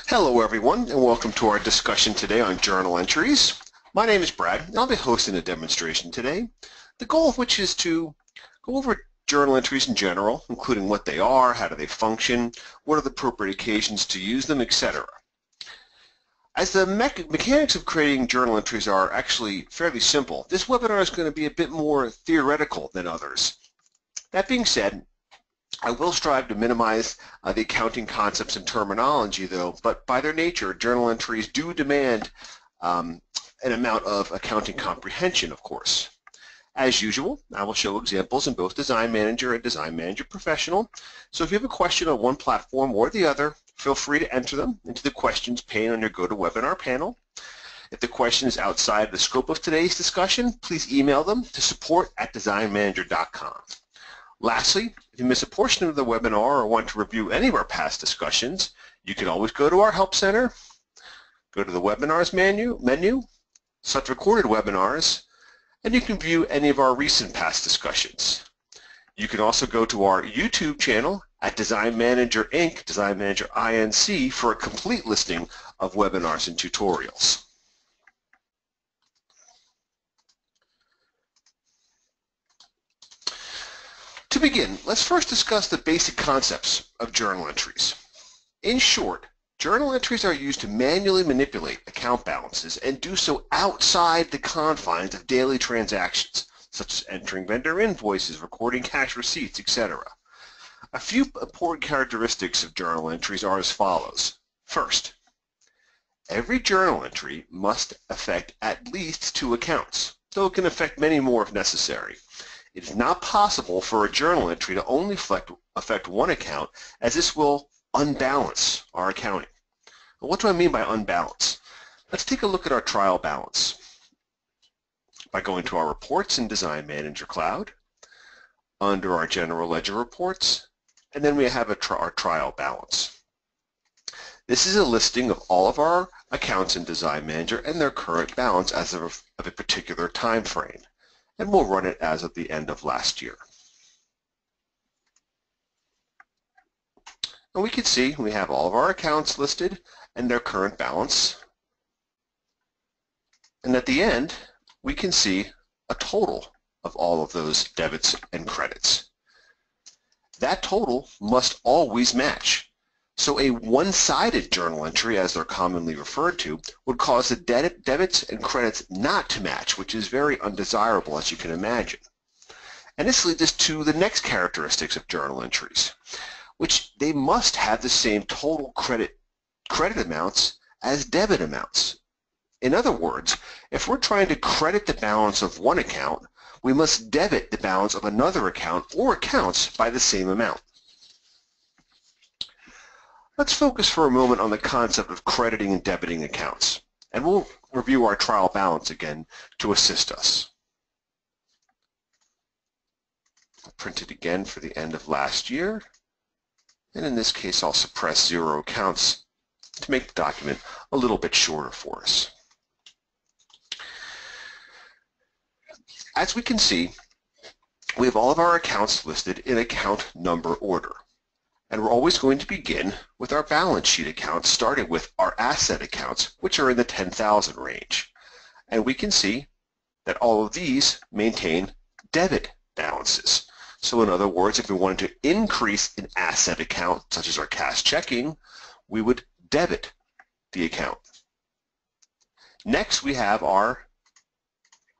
Hello everyone, and welcome to our discussion today on journal entries. My name is Brad, and I'll be hosting a demonstration today, the goal of which is to go over journal entries in general, including what they are, how do they function, what are the appropriate occasions to use them, etc. As the mechanics of creating journal entries are actually fairly simple, this webinar is going to be a bit more theoretical than others. That being said, I will strive to minimize the accounting concepts and terminology though, but by their nature, journal entries do demand an amount of accounting comprehension, of course. As usual, I will show examples in both Design Manager and Design Manager Professional. So if you have a question on one platform or the other, feel free to enter them into the questions pane on your GoToWebinar panel. If the question is outside the scope of today's discussion, please email them to support@designmanager.com. Lastly, if you miss a portion of the webinar or want to review any of our past discussions, you can always go to our Help Center, go to the Webinars menu, select Recorded Webinars, and you can view any of our recent past discussions. You can also go to our YouTube channel at Design Manager Inc., Design Manager INC, for a complete listing of webinars and tutorials. To begin, let's first discuss the basic concepts of journal entries. In short, journal entries are used to manually manipulate account balances and do so outside the confines of daily transactions, such as entering vendor invoices, recording cash receipts, etc. A few important characteristics of journal entries are as follows. First, every journal entry must affect at least two accounts, though it can affect many more if necessary. It is not possible for a journal entry to only affect one account, as this will unbalance our accounting. Well, what do I mean by unbalance? Let's take a look at our trial balance by going to our reports in Design Manager Cloud, under our General Ledger reports, and then we have our trial balance. This is a listing of all of our accounts in Design Manager and their current balance as of a particular time frame. And we'll run it as of the end of last year. And we can see we have all of our accounts listed and their current balance. And at the end, we can see a total of all of those debits and credits. That total must always match. So a one-sided journal entry, as they're commonly referred to, would cause the debits and credits not to match, which is very undesirable, as you can imagine. And this leads us to the next characteristics of journal entries, which they must have the same total credit amounts as debit amounts. In other words, if we're trying to credit the balance of one account, we must debit the balance of another account or accounts by the same amount. Let's focus for a moment on the concept of crediting and debiting accounts, and we'll review our trial balance again to assist us. I'll print it again for the end of last year, and in this case I'll suppress 0 accounts to make the document a little bit shorter for us. As we can see, we have all of our accounts listed in account number order. And we're always going to begin with our balance sheet accounts, starting with our asset accounts, which are in the 10,000 range. And we can see that all of these maintain debit balances. So in other words, if we wanted to increase an asset account, such as our cash checking, we would debit the account. Next, we have our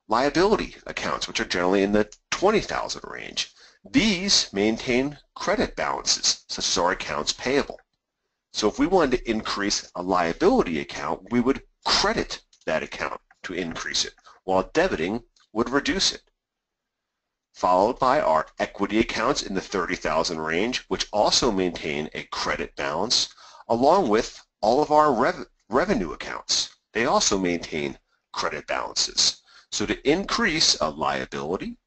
liability accounts, which are generally in the 20,000 range. These maintain credit balances, such as our accounts payable. So if we wanted to increase a liability account, we would credit that account to increase it, while debiting would reduce it. Followed by our equity accounts in the 30,000 range, which also maintain a credit balance, along with all of our revenue accounts. They also maintain credit balances. So to increase a liability,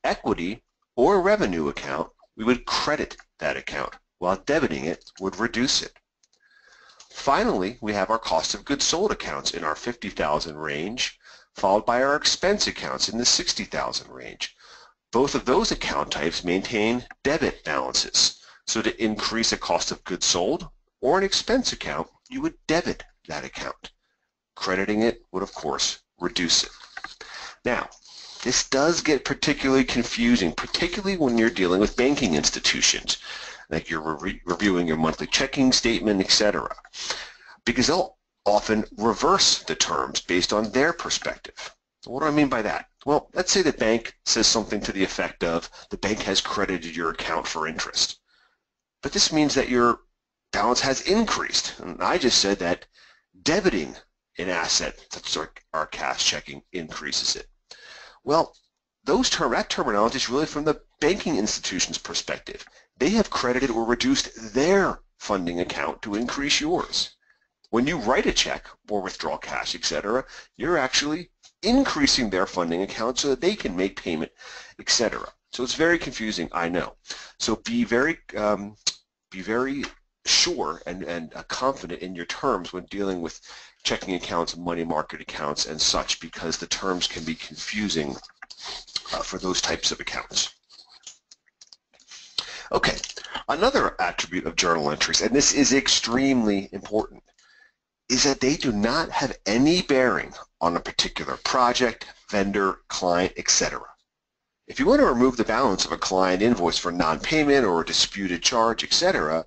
equity, or revenue account, we would credit that account, while debiting it would reduce it. Finally, we have our cost of goods sold accounts in our 50,000 range, followed by our expense accounts in the 60,000 range. Both of those account types maintain debit balances. So to increase a cost of goods sold or an expense account, you would debit that account. Crediting it would, of course, reduce it. Now, this does get particularly confusing, particularly when you're dealing with banking institutions, like you're reviewing your monthly checking statement, etc., because they'll often reverse the terms based on their perspective. What do I mean by that? Well, let's say the bank says something to the effect of, the bank has credited your account for interest. But this means that your balance has increased. And I just said that debiting an asset, such as our cash checking, increases it. Well, that terminology is really from the banking institution's perspective. They have credited or reduced their funding account to increase yours. When you write a check or withdraw cash, etc., you're actually increasing their funding account so that they can make payment, etc. So it's very confusing, I know. So be very sure and confident in your terms when dealing with checking accounts, money market accounts, and such, because the terms can be confusing for those types of accounts. Okay, another attribute of journal entries, and this is extremely important, is that they do not have any bearing on a particular project, vendor, client, etc. If you want to remove the balance of a client invoice for non-payment or a disputed charge, etc.,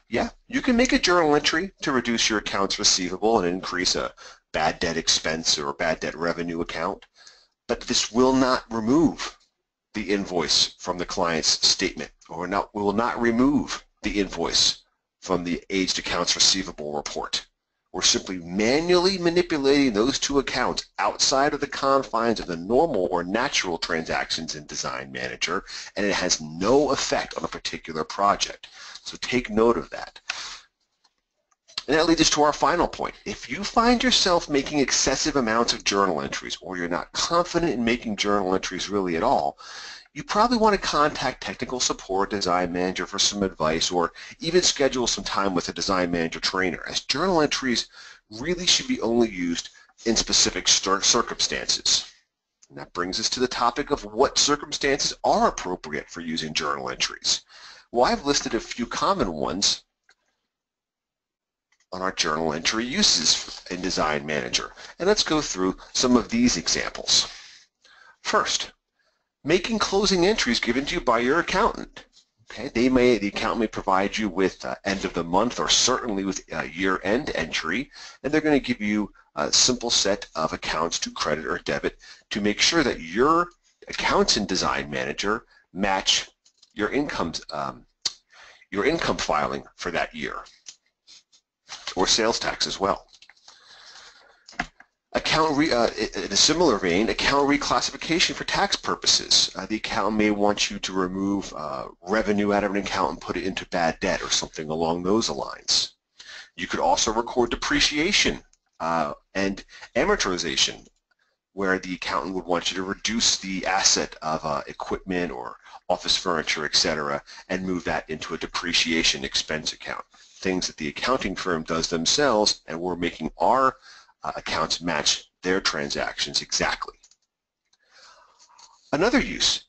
yeah, you can make a journal entry to reduce your accounts receivable and increase a bad debt expense or a bad debt revenue account, but this will not remove the invoice from the client's statement, or will not remove the invoice from the aged accounts receivable report. We're simply manually manipulating those two accounts outside of the confines of the normal or natural transactions in Design Manager, and it has no effect on a particular project. So take note of that. And that leads us to our final point. If you find yourself making excessive amounts of journal entries, or you're not confident in making journal entries really at all, you probably want to contact technical support, Design Manager, for some advice, or even schedule some time with a Design Manager trainer, as journal entries really should be only used in specific circumstances. And that brings us to the topic of what circumstances are appropriate for using journal entries. Well, I've listed a few common ones on our journal entry uses in Design Manager, and let's go through some of these examples. First, making closing entries given to you by your accountant. Okay, the accountant may provide you with end of the month, or certainly with a year-end entry, and they're going to give you a simple set of accounts to credit or debit to make sure that your accounts in Design Manager match your income filing for that year, or sales tax as well. In a similar vein, account reclassification for tax purposes. The accountant may want you to remove revenue out of an account and put it into bad debt or something along those lines. You could also record depreciation and amortization, where the accountant would want you to reduce the asset of equipment or office furniture, etc., and move that into a depreciation expense account. Things that the accounting firm does themselves, and we're making our accounts match their transactions exactly. Another use,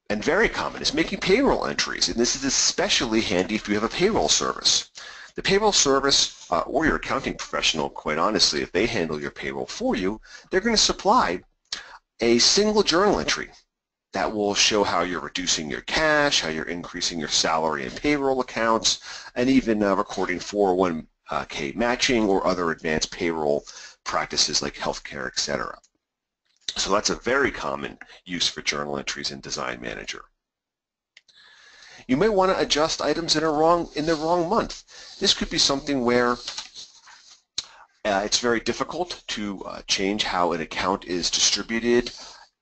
and very common, is making payroll entries, and this is especially handy if you have a payroll service. The payroll service, or your accounting professional, quite honestly, if they handle your payroll for you, they're going to supply a single journal entry that will show how you're reducing your cash, how you're increasing your salary and payroll accounts, and even recording 401k matching or other advanced payroll practices like healthcare, etc. So that's a very common use for journal entries in Design Manager. You may want to adjust items in the wrong month. This could be something where it's very difficult to change how an account is distributed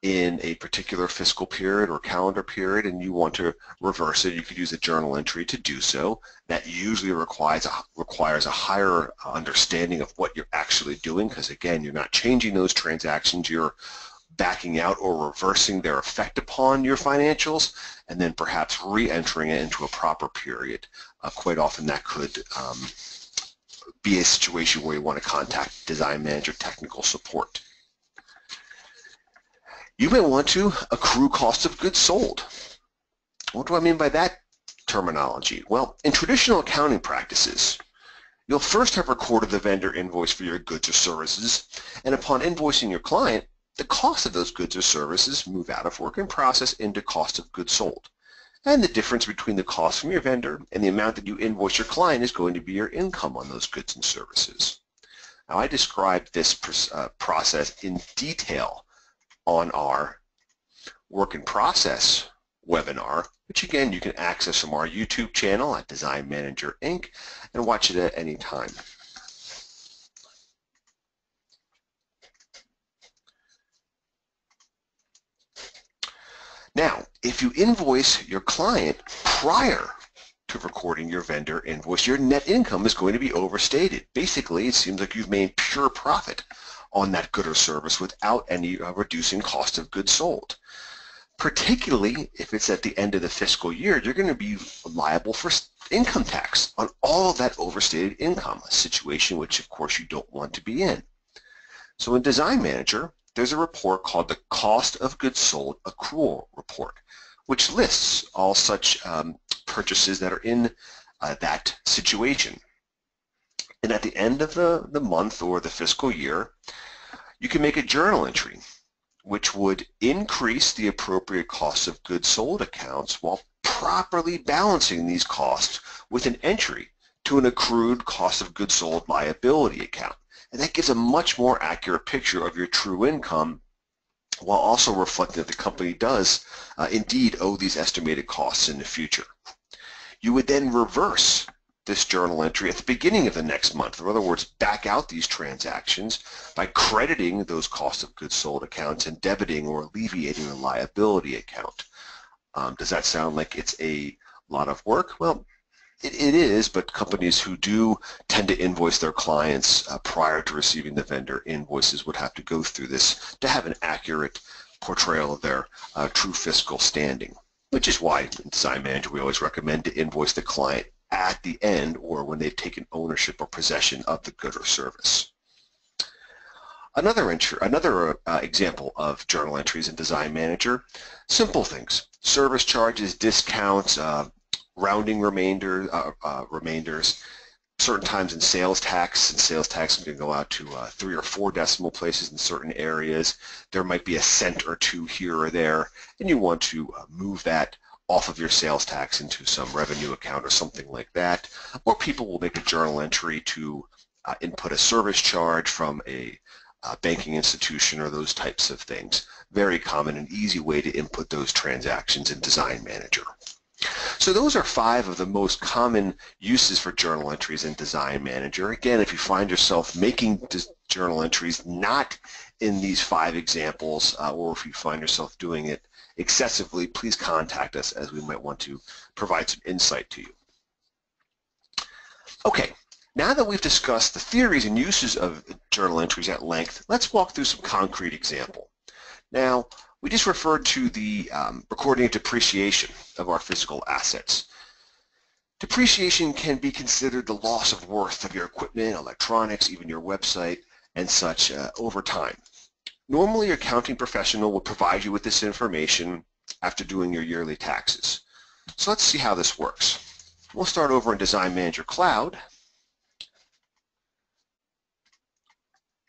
in a particular fiscal period or calendar period, and you want to reverse it. You could use a journal entry to do so. That usually requires a higher understanding of what you're actually doing, because again, you're not changing those transactions, you're backing out or reversing their effect upon your financials, and then perhaps re-entering it into a proper period. Quite often that could be a situation where you want to contact Design Manager technical support. You may want to accrue cost of goods sold. What do I mean by that terminology? Well, in traditional accounting practices, You'll first have recorded the vendor invoice for your goods or services, and upon invoicing your client, the cost of those goods or services move out of work in process into cost of goods sold. And the difference between the cost from your vendor and the amount that you invoice your client is going to be your income on those goods and services. Now, I described this process in detail on our work in process webinar, which again you can access from our YouTube channel at Design Manager Inc. and watch it at any time. Now, if you invoice your client prior to recording your vendor invoice, your net income is going to be overstated. Basically, it seems like you've made pure profit on that good or service without any reducing cost of goods sold. Particularly if it's at the end of the fiscal year, you're going to be liable for income tax on all of that overstated income, a situation which of course you don't want to be in. So in Design Manager, there's a report called the Cost of Goods Sold Accrual Report, which lists all such purchases that are in that situation. And at the end of the month or the fiscal year, you can make a journal entry which would increase the appropriate cost of goods sold accounts while properly balancing these costs with an entry to an accrued cost of goods sold liability account. And that gives a much more accurate picture of your true income while also reflecting that the company does indeed owe these estimated costs in the future. You would then reverse this journal entry at the beginning of the next month. In other words, back out these transactions by crediting those cost of goods sold accounts and debiting or alleviating the liability account. Does that sound like it's a lot of work? Well, it is, but companies who do tend to invoice their clients prior to receiving the vendor invoices would have to go through this to have an accurate portrayal of their true fiscal standing, which is why in Design Manager we always recommend to invoice the client at the end or when they've taken ownership or possession of the good or service. Another example of journal entries in Design Manager, simple things, service charges, discounts, rounding remainders, certain times in sales tax, and sales tax can go out to 3 or 4 decimal places in certain areas. There might be a cent or two here or there, and you want to move that off of your sales tax into some revenue account or something like that. Or people will make a journal entry to input a service charge from a banking institution or those types of things. Very common and easy way to input those transactions in Design Manager. So those are 5 of the most common uses for journal entries in Design Manager. Again, if you find yourself making journal entries not in these 5 examples, or if you find yourself doing it excessively, please contact us as we might want to provide some insight to you. Okay, now that we've discussed the theories and uses of journal entries at length, let's walk through some concrete example. Now, we just referred to the recording of depreciation of our physical assets. Depreciation can be considered the loss of worth of your equipment, electronics, even your website, and such over time. Normally, your accounting professional will provide you with this information after doing your yearly taxes. So let's see how this works. We'll start over in Design Manager Cloud,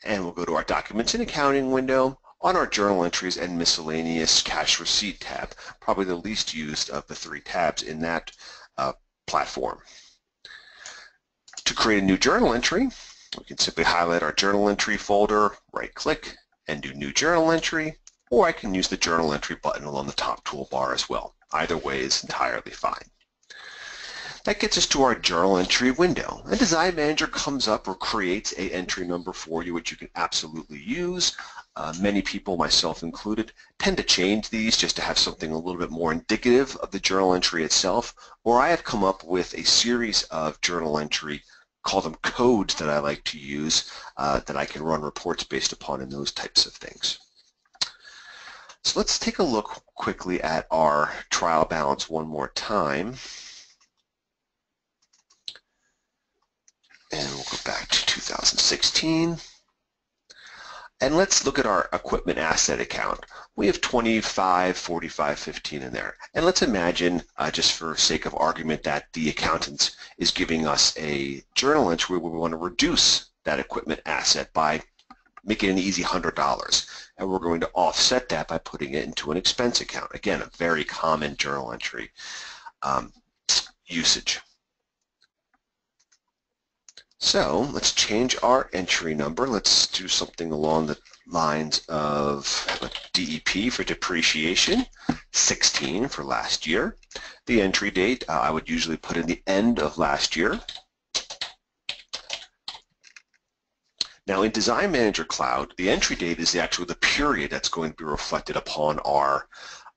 and we'll go to our Documents and Accounting window on our Journal Entries and Miscellaneous Cash Receipt tab, probably the least used of the 3 tabs in that platform. To create a new journal entry, we can simply highlight our journal entry folder, right-click, and do New Journal Entry, or I can use the Journal Entry button along the top toolbar as well. Either way is entirely fine. That gets us to our journal entry window. And Design Manager comes up or creates an entry number for you, which you can absolutely use. Many people, myself included, tend to change these just to have something a little bit more indicative of the journal entry itself, or I have come up with a series of journal entry, call them codes, that I like to use that I can run reports based upon and those types of things. So let's take a look quickly at our trial balance one more time. And we'll go back to 2016. And let's look at our equipment asset account. We have 25, 45, 15 in there. And let's imagine, just for sake of argument, that the accountant is giving us a journal entry where we want to reduce that equipment asset by making it an easy $100. And we're going to offset that by putting it into an expense account. Again, a very common journal entry usage. So let's change our entry number. Let's do something along the lines of DEP for depreciation, 16 for last year. The entry date, I would usually put in the end of last year. Now in Design Manager Cloud, the entry date is the period that's going to be reflected upon our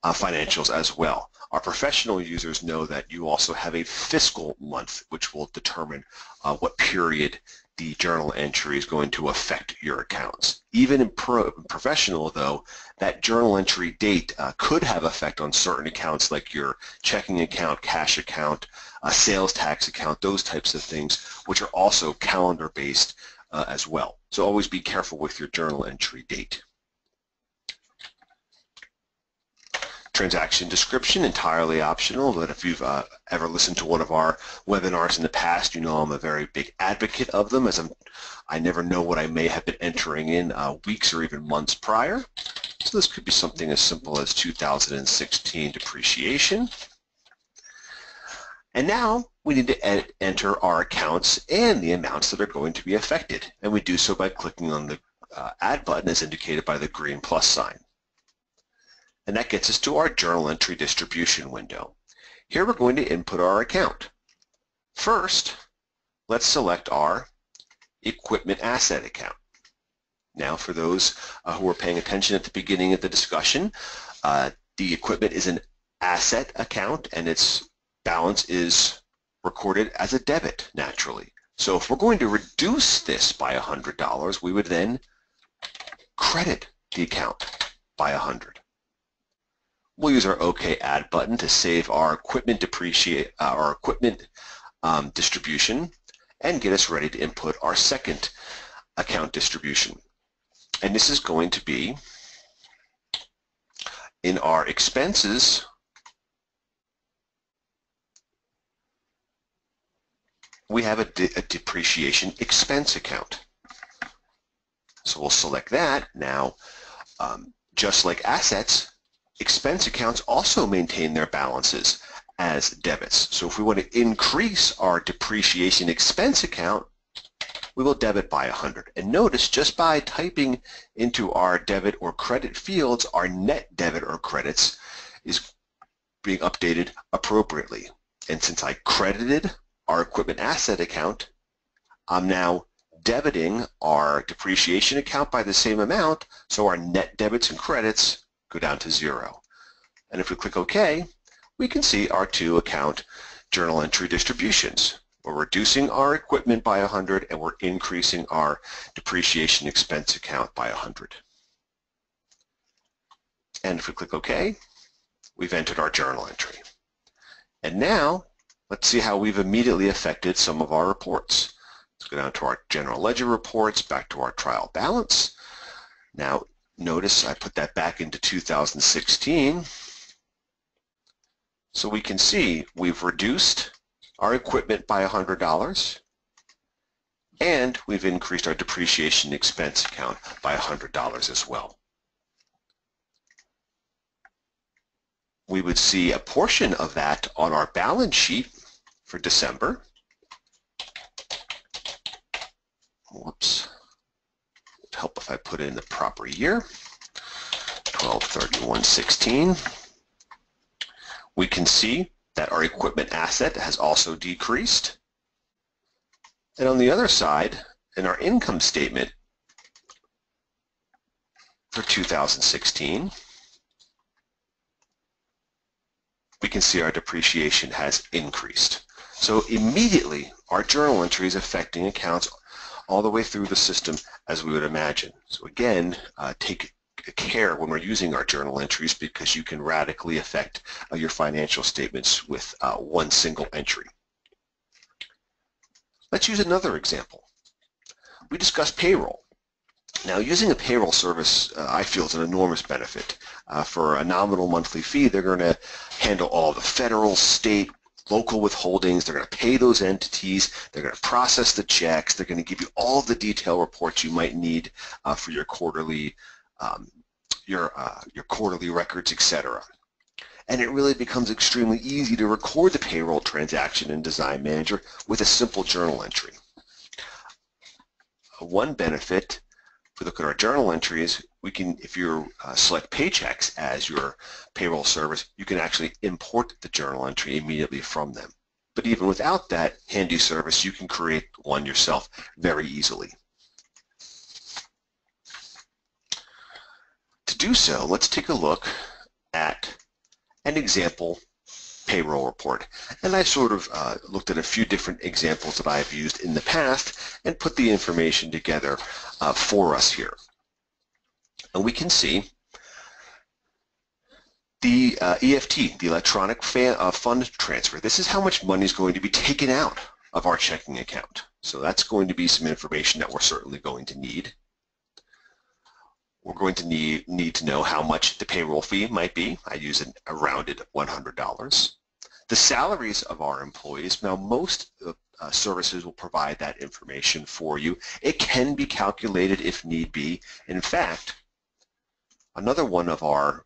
financials as well. Our professional users know that you also have a fiscal month, which will determine what period the journal entry is going to affect your accounts. Even in professional, though, that journal entry date could have effect on certain accounts like your checking account, cash account, sales tax account, those types of things, which are also calendar-based as well. So always be careful with your journal entry date. Transaction description, entirely optional, but if you've ever listened to one of our webinars in the past, you know I'm a very big advocate of them, as I never know what I may have been entering in weeks or even months prior. So this could be something as simple as 2016 depreciation. And now we need to enter our accounts and the amounts that are going to be affected. And we do so by clicking on the Add button as indicated by the green plus sign. And that gets us to our journal entry distribution window. Here we're going to input our account. First, let's select our equipment asset account. Now for those who are paying attention at the beginning of the discussion, the equipment is an asset account and its balance is recorded as a debit naturally. So if we're going to reduce this by $100, we would then credit the account by $100. We'll use our OK Add button to save our equipment distribution and get us ready to input our second account distribution. And this is going to be in our expenses. We have a depreciation expense account. So we'll select that. Now, just like assets, expense accounts also maintain their balances as debits. So if we want to increase our depreciation expense account, we will debit by $100. And notice just by typing into our debit or credit fields, our net debit or credits is being updated appropriately. And since I credited our equipment asset account, I'm now debiting our depreciation account by the same amount, so our net debits and credits go down to 0. And if we click OK, we can see our two account journal entry distributions. We're reducing our equipment by 100 and we're increasing our depreciation expense account by 100. And if we click OK, we've entered our journal entry. And now let's see how we've immediately affected some of our reports. Let's go down to our general ledger reports, back to our trial balance. Now notice I put that back into 2016. So we can see we've reduced our equipment by $100 and we've increased our depreciation expense account by $100 as well. We would see a portion of that on our balance sheet for December. Whoops. It'd help if I put in the proper year, 12/31/16. We can see that our equipment asset has also decreased. And on the other side, in our income statement for 2016, we can see our depreciation has increased. So immediately, our journal entry is affecting accounts all the way through the system as we would imagine. So again, take care when we're using our journal entries because you can radically affect your financial statements with one single entry. Let's use another example. We discussed payroll. Now, using a payroll service, I feel, is an enormous benefit. For a nominal monthly fee, they're going to handle all the federal, state, local withholdings. They're going to pay those entities. They're going to process the checks. They're going to give you all the detailed reports you might need for your quarterly records, etc. And it really becomes extremely easy to record the payroll transaction in Design Manager with a simple journal entry. One benefit, if we look at our journal entries, we can, if you select Paychecks as your payroll service, you can actually import the journal entry immediately from them. But even without that handy service, you can create one yourself very easily. To do so, let's take a look at an example payroll report. And I sort of looked at a few different examples that I've used in the past and put the information together for us here. And we can see the EFT, the electronic fund transfer. This is how much money is going to be taken out of our checking account. So that's going to be some information that we're certainly going to need. We're going to need to know how much the payroll fee might be. I use a rounded $100. The salaries of our employees. Now, most services will provide that information for you. It can be calculated if need be. In fact, another one of our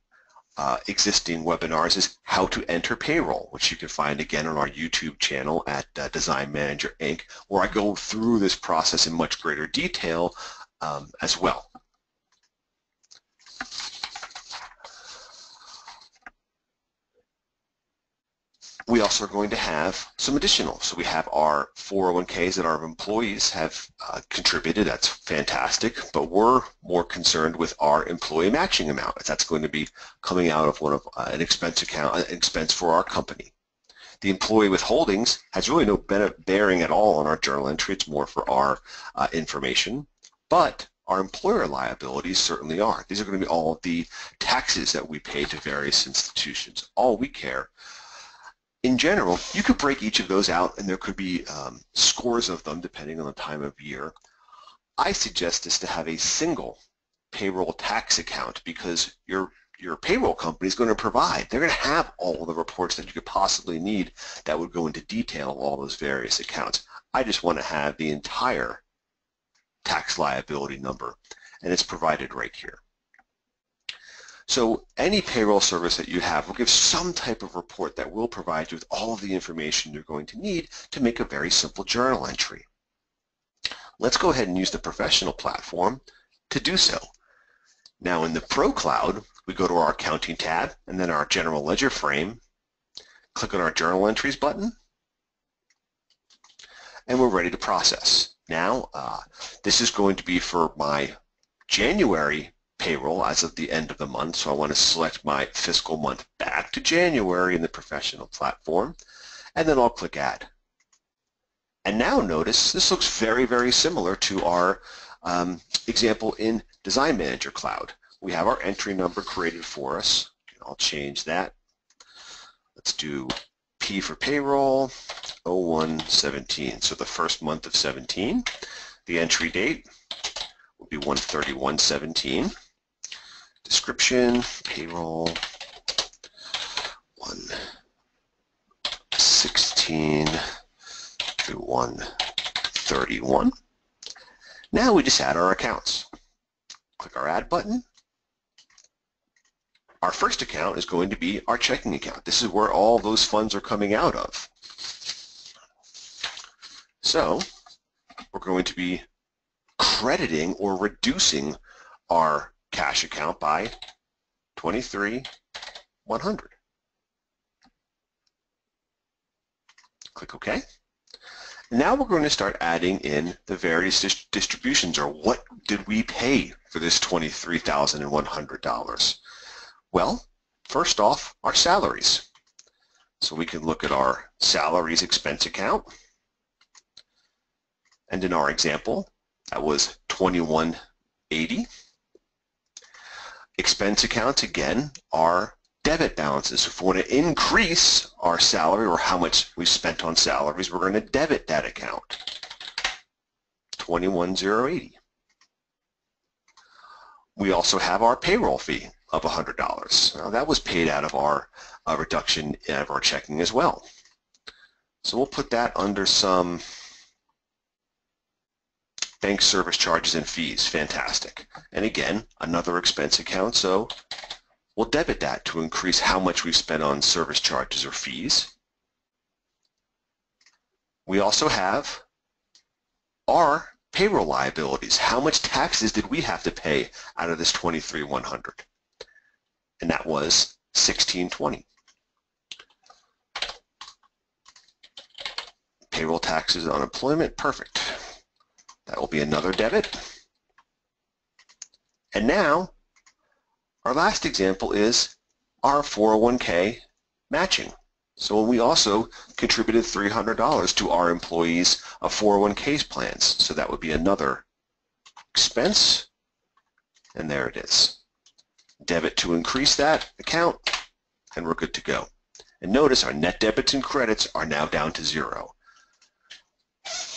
existing webinars is how to enter payroll, which you can find again on our YouTube channel at Design Manager Inc., where I go through this process in much greater detail as well. We also are going to have some additional. So we have our 401ks that our employees have contributed. That's fantastic. But we're more concerned with our employee matching amount. That's going to be coming out of one of an expense account, an expense for our company. The employee withholdings has really no bearing at all on our journal entry. It's more for our information. But our employer liabilities certainly are. These are going to be all of the taxes that we pay to various institutions. All we care. In general, you could break each of those out, and there could be scores of them depending on the time of year. I suggest this to have a single payroll tax account because your payroll company is going to provide. They're going to have all the reports that you could possibly need that would go into detail of all those various accounts. I just want to have the entire tax liability number, and it's provided right here. So any payroll service that you have will give some type of report that will provide you with all of the information you're going to need to make a very simple journal entry. Let's go ahead and use the professional platform to do so. Now in the Pro Cloud, we go to our accounting tab and then our general ledger frame, click on our journal entries button, and we're ready to process. Now this is going to be for my January payroll as of the end of the month, so I want to select my fiscal month back to January in the professional platform, and then I'll click Add. And now notice this looks very, very similar to our example in Design Manager Cloud. We have our entry number created for us. I'll change that. Let's do P for payroll, 01/17, so the first month of 17. The entry date will be 1/31/17. Description, payroll, 1/16 through 1/31. Now we just add our accounts. Click our Add button. Our first account is going to be our checking account. This is where all those funds are coming out of. So we're going to be crediting or reducing our cash account by $23,100. Click OK. Now we're going to start adding in the various distributions, or what did we pay for this $23,100? Well, first off, our salaries. So we can look at our salaries expense account, and in our example, that was $21.80. Expense accounts, again, are debit balances. If we want to increase our salary or how much we spent on salaries, we're going to debit that account, $21,080. We also have our payroll fee of $100. Now, that was paid out of our reduction of our checking as well. So we'll put that under some bank service charges and fees. Fantastic. And again, another expense account, so we'll debit that to increase how much we've spent on service charges or fees. We also have our payroll liabilities. How much taxes did we have to pay out of this $23,100? And that was $1,620. Payroll taxes, unemployment, perfect. That will be another debit. And now, our last example is our 401k matching. So we also contributed $300 to our employees' 401k plans. So that would be another expense, and there it is. Debit to increase that account, and we're good to go. And notice our net debits and credits are now down to zero.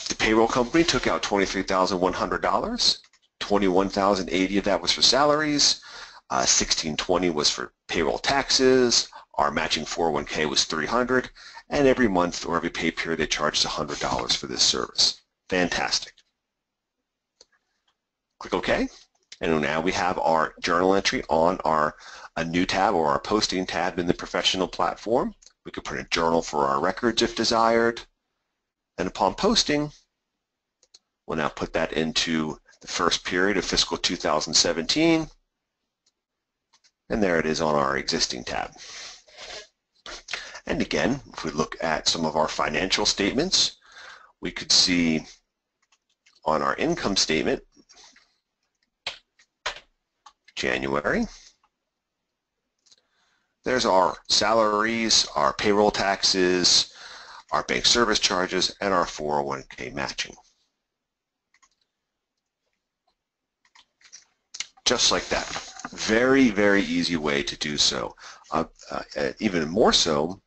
The payroll company took out $23,100, $21,080 of that was for salaries, $1,620 was for payroll taxes, our matching 401k was $300, and every month or every pay period they charged $100 for this service. Fantastic. Click OK, and now we have our journal entry on a new tab or our posting tab in the professional platform. We could put a journal for our records if desired. And upon posting, we'll now put that into the first period of fiscal 2017. And there it is on our existing tab. And again, if we look at some of our financial statements, we could see on our income statement, January, there's our salaries, our payroll taxes, our bank service charges, and our 401k matching. Just like that. Very, very easy way to do so. Even more so,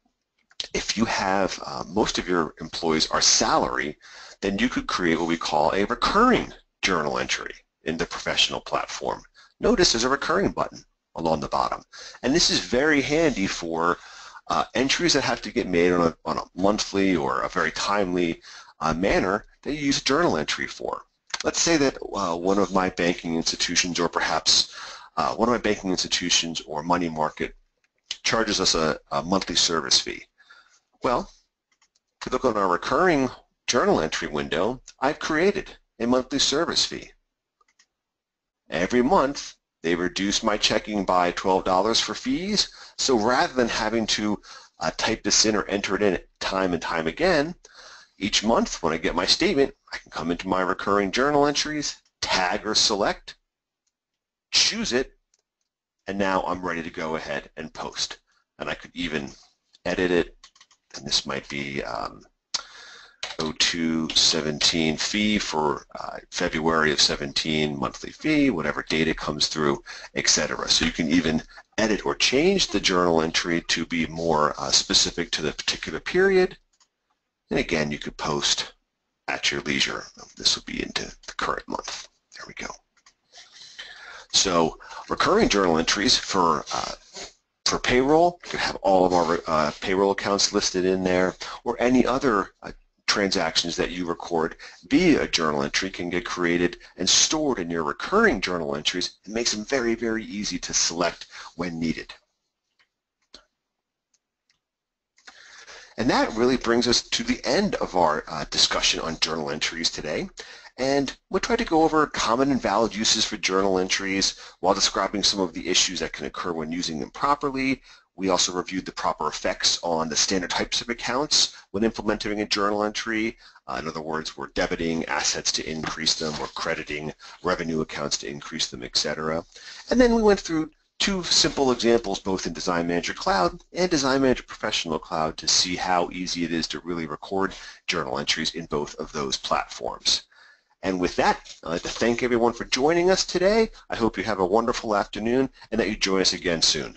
if you have most of your employees are salary, then you could create what we call a recurring journal entry in the professional platform. Notice there's a recurring button along the bottom. And this is very handy for entries that have to get made on a monthly or a very timely manner that you use a journal entry for. Let's say that one of my banking institutions, or perhaps one of my banking institutions or money market charges us a monthly service fee. Well, if we look on our recurring journal entry window, I've created a monthly service fee. Every month, they reduce my checking by $12 for fees, so rather than having to type this in or enter it in time and time again, each month when I get my statement, I can come into my recurring journal entries, tag or select, choose it, and now I'm ready to go ahead and post. And I could even edit it, and this might be 0217 fee for February of 17, monthly fee, whatever date it comes through, etc. So you can even edit or change the journal entry to be more specific to the particular period. And again, you could post at your leisure. This will be into the current month. There we go. So recurring journal entries for payroll, you could have all of our payroll accounts listed in there, or any other transactions that you record via a journal entry can get created and stored in your recurring journal entries. It makes them very, very easy to select when needed. And that really brings us to the end of our discussion on journal entries today. And we'll try to go over common and valid uses for journal entries while describing some of the issues that can occur when using them properly. We also reviewed the proper effects on the standard types of accounts when implementing a journal entry. In other words, we're debiting assets to increase them, we're crediting revenue accounts to increase them, etc. And then we went through two simple examples both in Design Manager Cloud and Design Manager Professional Cloud to see how easy it is to really record journal entries in both of those platforms. And with that, I'd like to thank everyone for joining us today. I hope you have a wonderful afternoon and that you join us again soon.